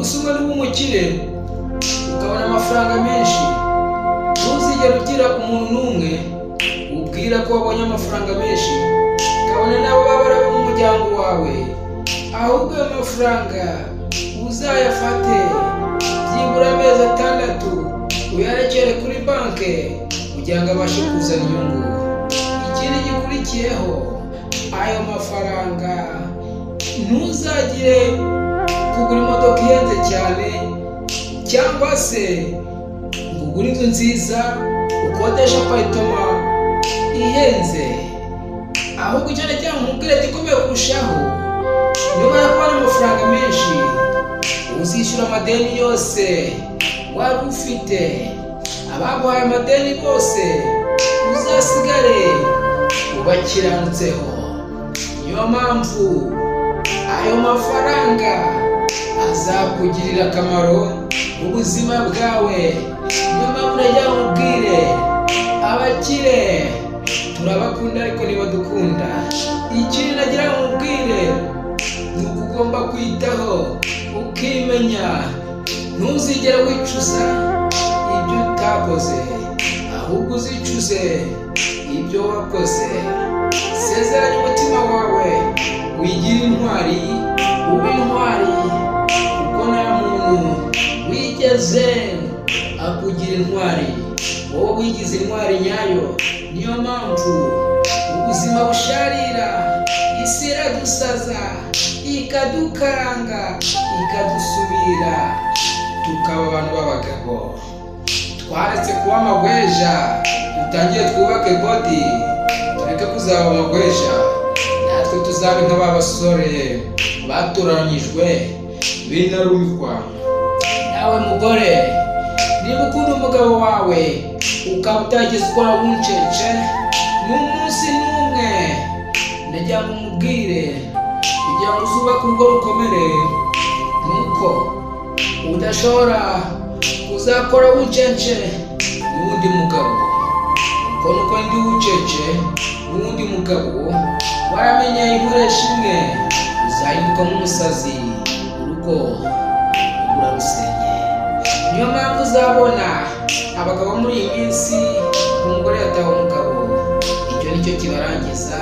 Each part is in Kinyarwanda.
umunsi umwe niba umukire ukabona amafaranga menshi, ntuzigere ugira umuntu n'umwe ubwira ko wabonye amafaranga menshi kabone nabo baba mu muryango wawe, ahubwo ayo mafaranga uzayafate byibura amezi 6 uyarekere kuri banke kugira ngo abashe kuzana inyungu. Ikindi gikurikiyeho, ayo mafaranga ntuzagire kugura imodoka ihenze cyane cyangwa se kugura inzu nziza ukodesha aparitoma ihenze, ahubwo icyo cyangwa umubwire gikomeye kurushaho, niba yakubona amafaranga menshi uzishyura amadeni yose wari ufite, abaguhaye amadeni bose uzasigare ubakiranutseho. Niyo mpamvu ayo mafaranga azakugirira akamaro mu buzima bwawe. Niyo mpamvu nagira ngo ubwire abakire turabakunda ariko ntibadukunda. Ikindi nagira ngo ubwire ni uko ugomba kwitaho ukimenya, ntuzigere wicuza ibyo utakoze, ahubwo uzicuze ibyo wakoze. Sezeranya umutima wawe, wigire intwari, ube intwari, kuko nta muntu wigeze akugira intwari, wowe wigize intwari nyayo. Niyo mpamvu ubuzima busharira, isi iradusaza, ikadukaranga, ikadusubira, tukaba abantu b'abagabo. Twaretse kuba amagweja, dutangiye twubake body, tureke kuzaba amagweja, natwe tuzabe nk'abasore batoranyijwe b'intarumikwa. Nawe mugore, niba ukunda umugabo wawe ukaba utagize ukora wuncence n'umunsi n'umwe, ndagira ngo umubwire kugira ngo uzubake urugo rukomere, nuko udashobora kuzakora wuncence n'undi mugabo, kuko nuko ndi wucece n'undi mugabo waramenye inkoresha imwe uzahinduka nk'umusazi, urugo urarusenye. Niyo mpamvu uzabona abagabo muri iyi minsi umugore yatawe umugabo, icyo nicyo kibarangiza,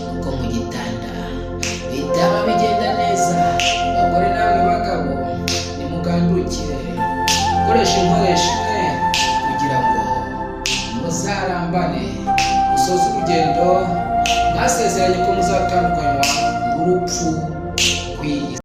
kuko mu gitanda bitaba bigenda neza.